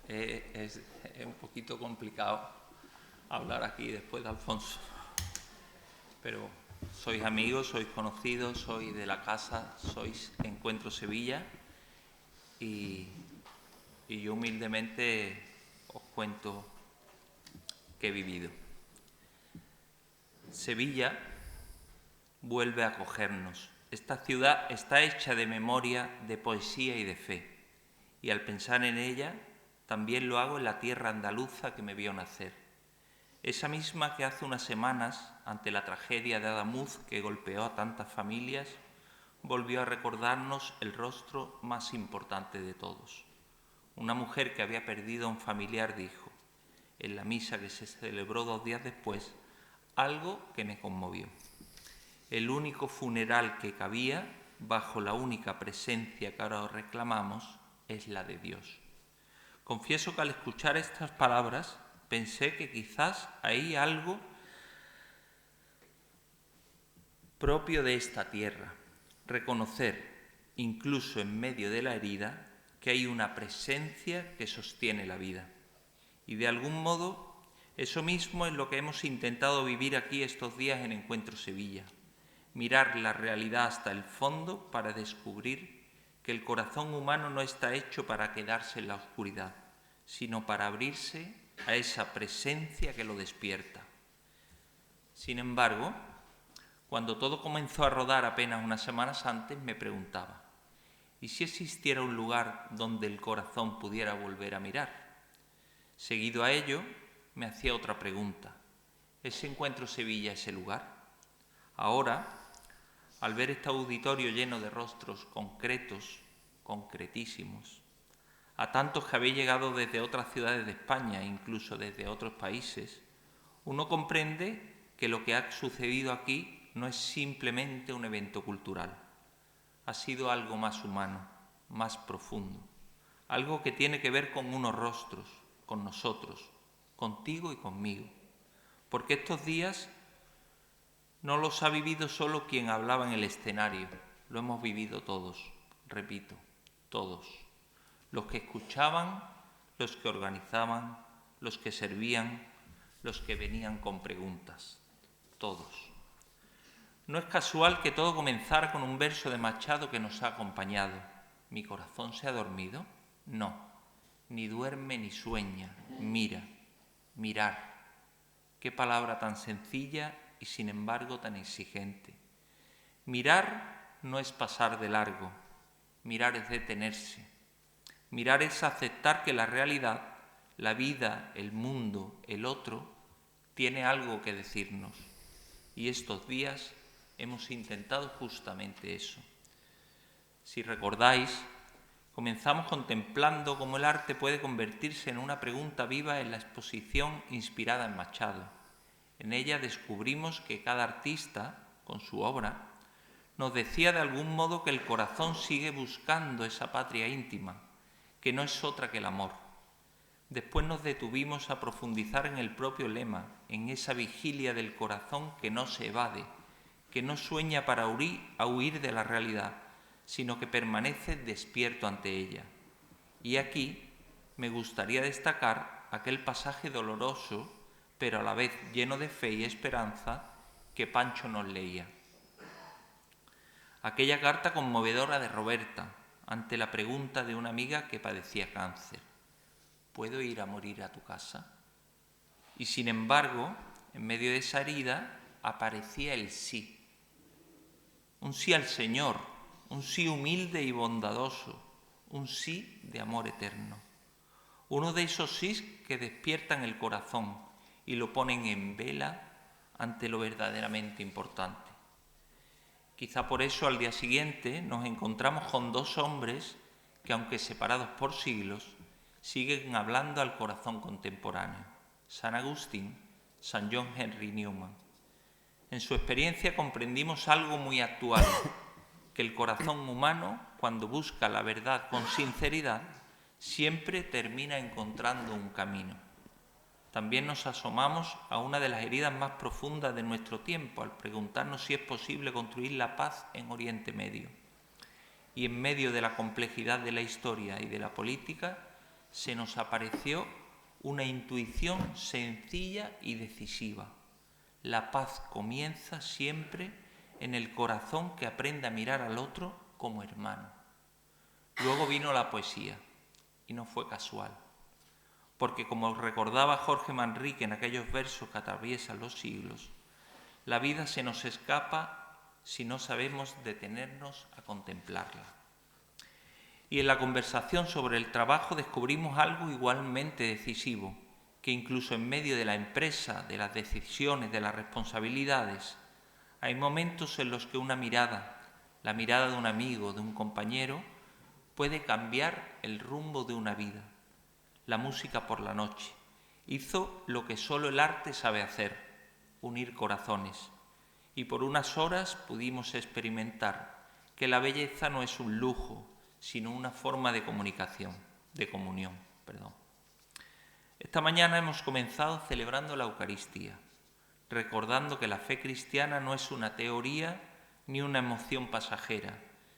Es un poquito complicado hablar aquí después de Alfonso, pero sois amigos, sois conocidos, sois de la casa, sois Encuentro Sevilla y yo humildemente os cuento que he vivido. Sevilla vuelve a acogernos. Esta ciudad está hecha de memoria, de poesía y de fe, y al pensar en ella también lo hago en la tierra andaluza que me vio nacer. Esa misma que hace unas semanas, ante la tragedia de Adamuz que golpeó a tantas familias, volvió a recordarnos el rostro más importante de todos. Una mujer que había perdido a un familiar dijo, en la misa que se celebró 2 días después, algo que me conmovió. El único funeral que cabía, bajo la única presencia que ahora reclamamos, es la de Dios. Confieso que al escuchar estas palabras pensé que quizás hay algo propio de esta tierra, reconocer, incluso en medio de la herida, que hay una presencia que sostiene la vida. Y de algún modo, eso mismo es lo que hemos intentado vivir aquí estos días en Encuentro Sevilla. Mirar la realidad hasta el fondo para descubrir que el corazón humano no está hecho para quedarse en la oscuridad, sino para abrirse a esa presencia que lo despierta. Sin embargo, cuando todo comenzó a rodar apenas unas semanas antes, me preguntaba, ¿y si existiera un lugar donde el corazón pudiera volver a mirar? Seguido a ello, me hacía otra pregunta. ¿Es Encuentro Sevilla ese lugar? Ahora, al ver este auditorio lleno de rostros concretos, concretísimos, a tantos que habéis llegado desde otras ciudades de España, incluso desde otros países, uno comprende que lo que ha sucedido aquí no es simplemente un evento cultural. Ha sido algo más humano, más profundo, algo que tiene que ver con unos rostros, con nosotros, contigo y conmigo. Porque estos días no los ha vivido solo quien hablaba en el escenario, lo hemos vivido todos, repito, todos. Los que escuchaban, los que organizaban, los que servían, los que venían con preguntas, todos. No es casual que todo comenzara con un verso de Machado que nos ha acompañado. ¿Mi corazón se ha dormido? No, ni duerme ni sueña, mira, mirar. Qué palabra tan sencilla y sin embargo tan exigente. Mirar no es pasar de largo, mirar es detenerse. Mirar es aceptar que la realidad, la vida, el mundo, el otro, tiene algo que decirnos. Y estos días hemos intentado justamente eso. Si recordáis, comenzamos contemplando cómo el arte puede convertirse en una pregunta viva en la exposición inspirada en Machado. En ella descubrimos que cada artista, con su obra, nos decía de algún modo que el corazón sigue buscando esa patria íntima, que no es otra que el amor. Después nos detuvimos a profundizar en el propio lema, en esa vigilia del corazón que no se evade, que no sueña para huir de la realidad, sino que permanece despierto ante ella. Y aquí me gustaría destacar aquel pasaje doloroso, pero a la vez lleno de fe y esperanza, que Pancho nos leía. Aquella carta conmovedora de Roberta, ante la pregunta de una amiga que padecía cáncer. ¿Puedo ir a morir a tu casa? Y sin embargo, en medio de esa herida, aparecía el sí. Un sí al Señor, un sí humilde y bondadoso, un sí de amor eterno. Uno de esos sís que despiertan el corazón y lo ponen en vela ante lo verdaderamente importante. Quizá por eso al día siguiente nos encontramos con 2 hombres que, aunque separados por siglos, siguen hablando al corazón contemporáneo. San Agustín, San John Henry Newman. En su experiencia comprendimos algo muy actual, que el corazón humano, cuando busca la verdad con sinceridad, siempre termina encontrando un camino. También nos asomamos a una de las heridas más profundas de nuestro tiempo, al preguntarnos si es posible construir la paz en Oriente Medio. Y en medio de la complejidad de la historia y de la política, se nos apareció una intuición sencilla y decisiva. La paz comienza siempre en el corazón que aprende a mirar al otro como hermano. Luego vino la poesía, y no fue casual, porque como recordaba Jorge Manrique en aquellos versos que atraviesan los siglos, la vida se nos escapa si no sabemos detenernos a contemplarla. Y en la conversación sobre el trabajo descubrimos algo igualmente decisivo, que incluso en medio de la empresa, de las decisiones, de las responsabilidades, hay momentos en los que una mirada, la mirada de un amigo, de un compañero, puede cambiar el rumbo de una vida. La música por la noche hizo lo que solo el arte sabe hacer, unir corazones, y por unas horas pudimos experimentar que la belleza no es un lujo, sino una forma de comunicación, de comunión. Esta mañana hemos comenzado celebrando la Eucaristía, recordando que la fe cristiana no es una teoría ni una emoción pasajera,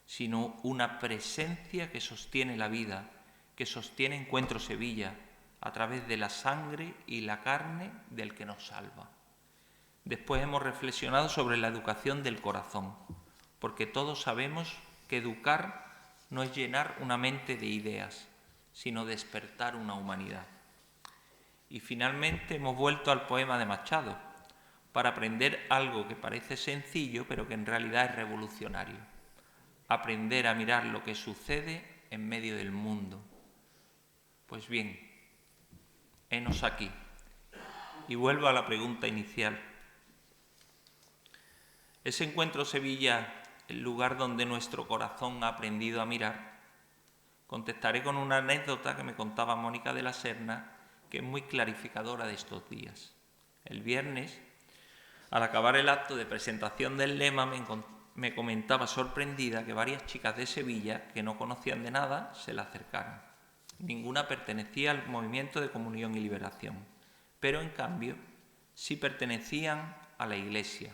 sino una presencia que sostiene la vida, que sostiene Encuentro Sevilla a través de la sangre y la carne del que nos salva. Después hemos reflexionado sobre la educación del corazón, porque todos sabemos que educar no es llenar una mente de ideas, sino despertar una humanidad. Y finalmente hemos vuelto al poema de Machado, para aprender algo que parece sencillo, pero que en realidad es revolucionario. Aprender a mirar lo que sucede en medio del mundo. Pues bien, henos aquí. Y vuelvo a la pregunta inicial. ¿Es Encuentro Sevilla el lugar donde nuestro corazón ha aprendido a mirar? Contestaré con una anécdota que me contaba Mónica de la Serna, que es muy clarificadora de estos días. El viernes, al acabar el acto de presentación del lema, me comentaba sorprendida que varias chicas de Sevilla, que no conocían de nada, se le acercaron. Ninguna pertenecía al movimiento de Comunión y Liberación, pero en cambio sí pertenecían a la Iglesia.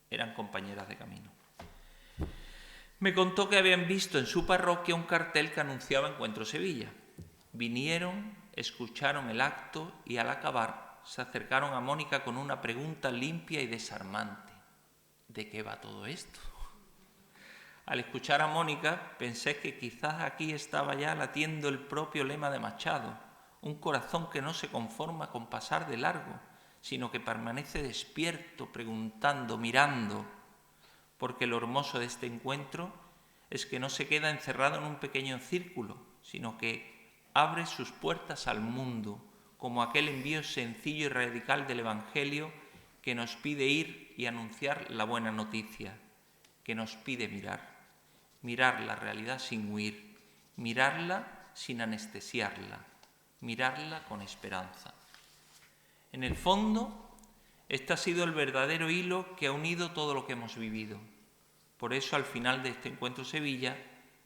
Eran compañeras de camino. Me contó que habían visto en su parroquia un cartel que anunciaba Encuentro Sevilla. Vinieron, escucharon el acto y al acabar se acercaron a Mónica con una pregunta limpia y desarmante. ¿De qué va todo esto? Al escuchar a Mónica pensé que quizás aquí estaba ya latiendo el propio lema de Machado, un corazón que no se conforma con pasar de largo, sino que permanece despierto, preguntando, mirando, porque lo hermoso de este encuentro es que no se queda encerrado en un pequeño círculo, sino que abre sus puertas al mundo, como aquel envío sencillo y radical del Evangelio que nos pide ir y anunciar la buena noticia, que nos pide mirar la realidad sin huir, mirarla sin anestesiarla, mirarla con esperanza. En el fondo, este ha sido el verdadero hilo que ha unido todo lo que hemos vivido. Por eso, al final de este Encuentro Sevilla,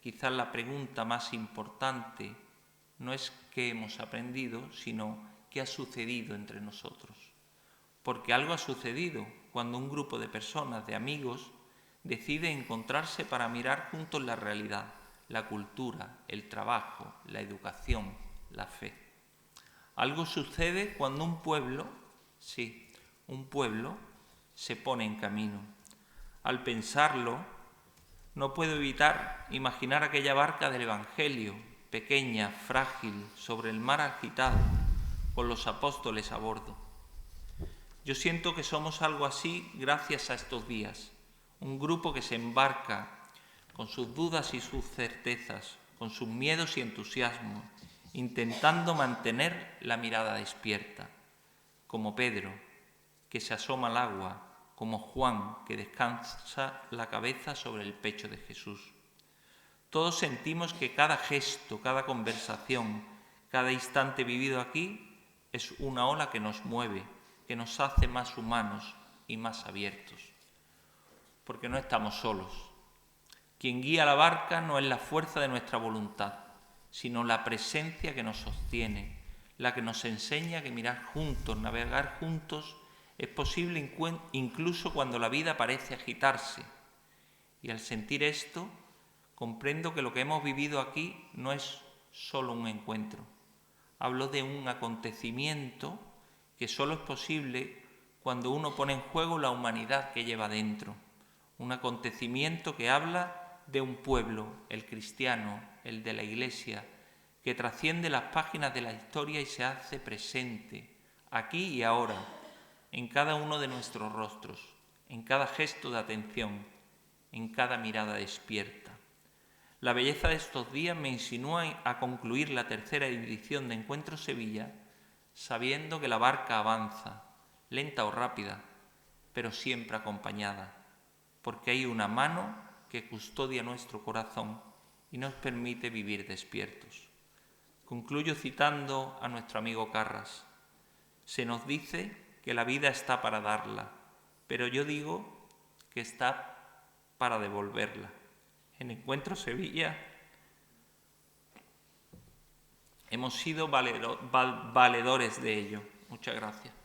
quizás la pregunta más importante no es qué hemos aprendido, sino qué ha sucedido entre nosotros. Porque algo ha sucedido cuando un grupo de personas, de amigos, decide encontrarse para mirar juntos la realidad, la cultura, el trabajo, la educación, la fe. Algo sucede cuando un pueblo, se pone en camino. Al pensarlo, no puedo evitar imaginar aquella barca del Evangelio, pequeña, frágil, sobre el mar agitado, con los apóstoles a bordo. Yo siento que somos algo así gracias a estos días, un grupo que se embarca con sus dudas y sus certezas, con sus miedos y entusiasmos, intentando mantener la mirada despierta, como Pedro, que se asoma al agua, como Juan, que descansa la cabeza sobre el pecho de Jesús. Todos sentimos que cada gesto, cada conversación, cada instante vivido aquí es una ola que nos mueve, que nos hace más humanos y más abiertos. Porque no estamos solos. Quien guía la barca no es la fuerza de nuestra voluntad, sino la presencia que nos sostiene, la que nos enseña que mirar juntos, navegar juntos, es posible incluso cuando la vida parece agitarse. Y al sentir esto, comprendo que lo que hemos vivido aquí no es solo un encuentro. Hablo de un acontecimiento que solo es posible cuando uno pone en juego la humanidad que lleva dentro. Un acontecimiento que habla de un pueblo, el cristiano, el de la Iglesia, que trasciende las páginas de la historia y se hace presente, aquí y ahora, en cada uno de nuestros rostros, en cada gesto de atención, en cada mirada despierta. La belleza de estos días me insinúa a concluir la tercera edición de Encuentro Sevilla, sabiendo que la barca avanza, lenta o rápida, pero siempre acompañada, porque hay una mano que custodia nuestro corazón y nos permite vivir despiertos. Concluyo citando a nuestro amigo Carras. Se nos dice que la vida está para darla, pero yo digo que está para devolverla. En Encuentro Sevilla hemos sido valedores de ello. Muchas gracias.